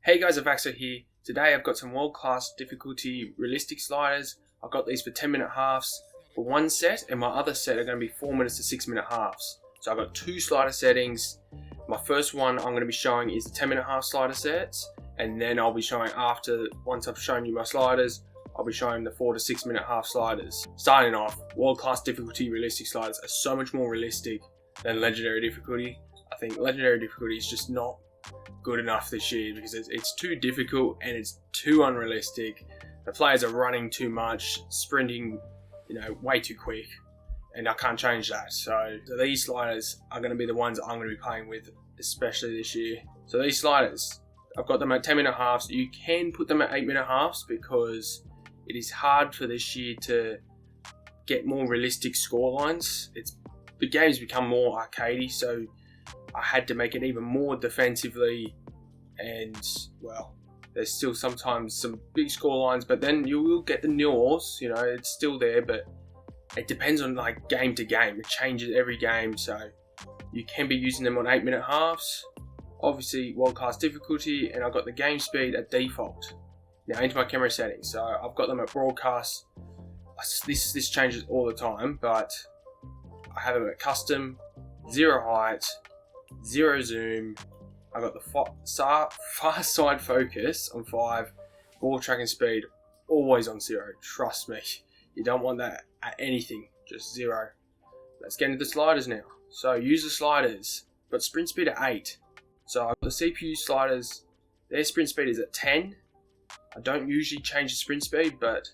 Hey guys, Evacso here. Today I've got some world-class difficulty realistic sliders. I've got these for 10-minute halves for one set, and my other set are going to be 4 minutes to 6-minute halves. So I've got two slider settings. My first one I'm going to be showing is the 10-minute half slider sets, and then I'll be showing once I've shown you my sliders, I'll be showing the 4 to 6-minute half sliders. Starting off, world-class difficulty realistic sliders are so much more realistic than legendary difficulty. I think legendary difficulty is just not good enough this year because it's too difficult and it's too unrealistic. The players are running too much, sprinting, way too quick, and I can't change that. So these sliders are going to be the ones I'm going to be playing with, especially this year. So these sliders, I've got them at 10-minute halves. You can put them at 8-minute halves because it is hard for this year to get more realistic score lines. The game's become more arcadey, so I had to make it even more defensively, and well, there's still sometimes some big score lines, but then you will get the nils, it's still there, but it depends on game to game. It changes every game, so you can be using them on 8-minute halves. Obviously world class difficulty, and I've got the game speed at default. Now into my camera settings, so I've got them at broadcast. This changes all the time, but I have them at custom, 0 height, 0 zoom. I got the far side focus on 5, ball tracking speed always on 0. Trust me, you don't want that at anything, just 0. Let's get into the sliders now. So user sliders, got sprint speed at 8. So I've got the CPU sliders, their sprint speed is at 10. I don't usually change the sprint speed, but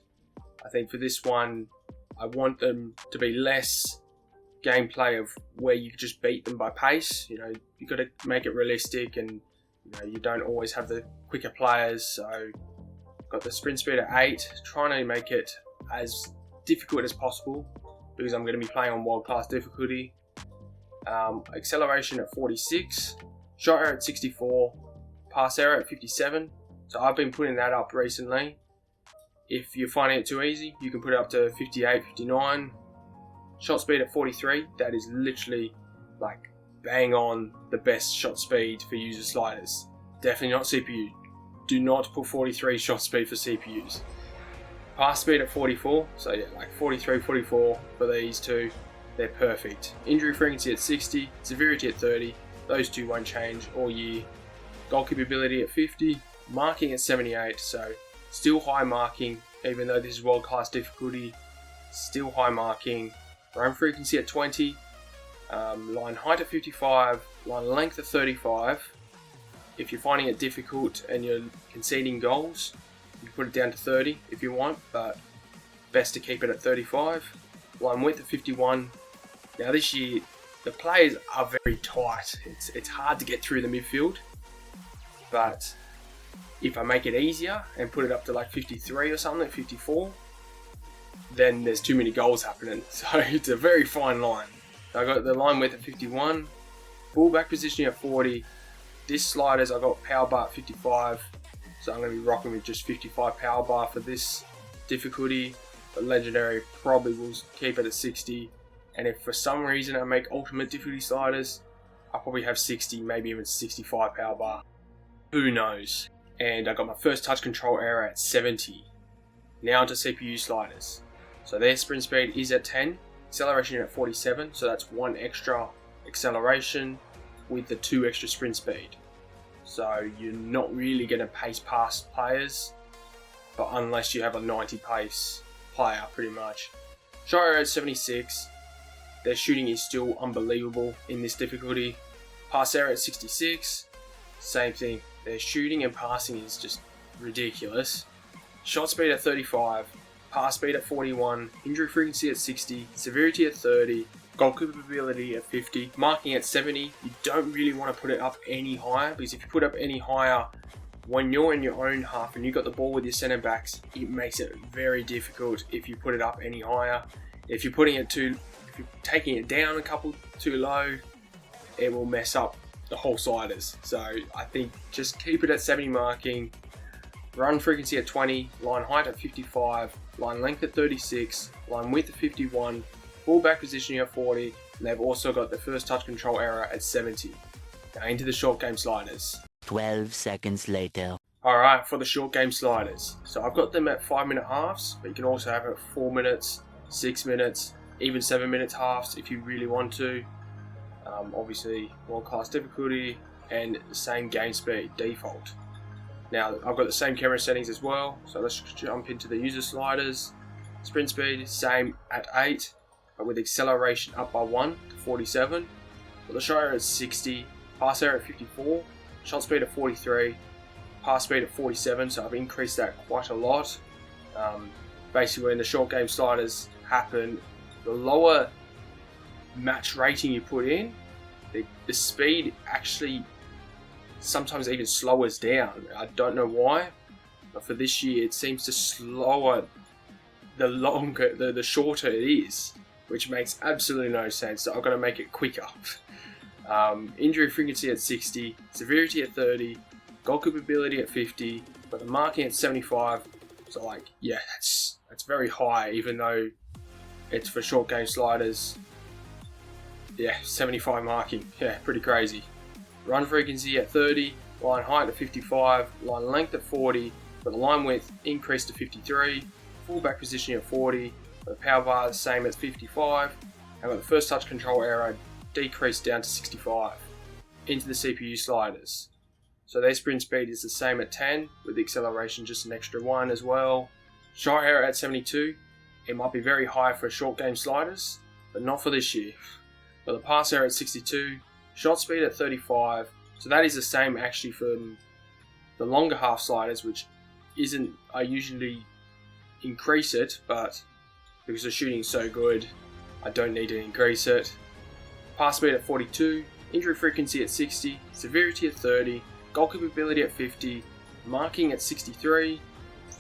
I think for this one, I want them to be less gameplay of where you just beat them by pace. You've got to make it realistic, and you don't always have the quicker players. So got the sprint speed at 8, trying to make it as difficult as possible because I'm going to be playing on world class difficulty. Acceleration at 46, shot error at 64, pass error at 57. So I've been putting that up recently. If you're finding it too easy, you can put it up to 58, 59. Shot speed at 43, that is literally bang on the best shot speed for user sliders. Definitely not CPU. Do not put 43 shot speed for CPUs. Pass speed at 44, so yeah, 43, 44 for these two, they're perfect. Injury frequency at 60, severity at 30, those two won't change all year. Goalkeeper ability at 50, marking at 78, so still high marking, even though this is world class difficulty, still high marking. Run frequency at 20, line height at 55, line length at 35. If you're finding it difficult and you're conceding goals, you can put it down to 30 if you want, but best to keep it at 35. Line width at 51. Now this year, the players are very tight. It's hard to get through the midfield, but if I make it easier and put it up to 53 or something, 54, then there's too many goals happening. So it's a very fine line. I got the line width at 51, fullback positioning at 40. This sliders I got power bar at 55, so I'm going to be rocking with just 55 power bar for this difficulty. But legendary probably will keep it at 60. And if for some reason I make ultimate difficulty sliders, I'll probably have 60, maybe even 65 power bar. Who knows? And I got my first touch control error at 70. Now to CPU sliders. So their sprint speed is at 10, acceleration at 47, so that's 1 extra acceleration with the 2 extra sprint speed. So you're not really going to pace past players, but unless you have a 90 pace player pretty much. Shot error at 76, their shooting is still unbelievable in this difficulty. Pass error at 66, same thing, their shooting and passing is just ridiculous. Shot speed at 35, pass speed at 41, injury frequency at 60, severity at 30, goalkeeper ability at 50, marking at 70. You don't really want to put it up any higher, because if you put up any higher when you're in your own half and you've got the ball with your centre backs, it makes it very difficult if you put it up any higher. If you're taking it down a couple too low, it will mess up the whole sliders. So I think just keep it at 70 marking. Run frequency at 20, line height at 55, line length at 36, line width at 51, fullback positioning at 40, and they've also got the first touch control error at 70. Now into the short game sliders. 12 seconds later. Alright, for the short game sliders. So I've got them at 5-minute halves, but you can also have it at 4 minutes, 6 minutes, even 7 minutes halves if you really want to. Obviously, world class difficulty and the same game speed default. Now I've got the same camera settings as well, so let's jump into the user sliders. Sprint speed, same at 8, but with acceleration up by 1 to 47. Well, the shot area at 60, pass area at 54, shot speed at 43, pass speed at 47, so I've increased that quite a lot. Basically, when the short game sliders happen, the lower match rating you put in, the speed actually sometimes even slows down. I don't know why, but for this year it seems to slower the shorter it is, which makes absolutely no sense. So I've got to make it quicker. Injury frequency at 60, severity at 30, goal capability at 50, but the marking at 75. So like, yeah, that's very high, even though it's for short game sliders. Yeah, 75 marking. Yeah, pretty crazy. Run frequency at 30, line height at 55, line length at 40, but the line width increased to 53, fullback positioning at 40, the power bar the same as 55, and got the first touch control error decreased down to 65. Into the CPU sliders. So their sprint speed is the same at 10, with the acceleration just an extra 1 as well. Shot error at 72, it might be very high for short game sliders, but not for this year. But the pass error at 62, shot speed at 35, so that is the same actually for the longer half sliders, which isn't, I usually increase it, but because the shooting's so good, I don't need to increase it. Pass speed at 42, injury frequency at 60, severity at 30, goal capability at 50, marking at 63,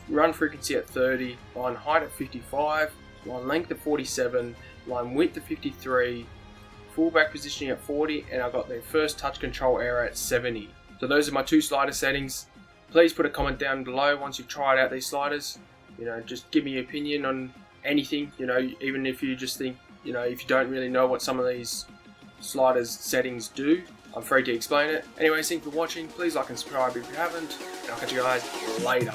run frequency at 30, line height at 55, line length at 47, line width at 53, fullback positioning at 40, and I got the first touch control error at 70. So those are my 2 slider settings. Please put a comment down below once you've tried out these sliders. Just give me your opinion on anything, even if you just think, if you don't really know what some of these sliders settings do, I'm free to explain it. Anyways, thanks for watching. Please like and subscribe if you haven't, and I'll catch you guys later.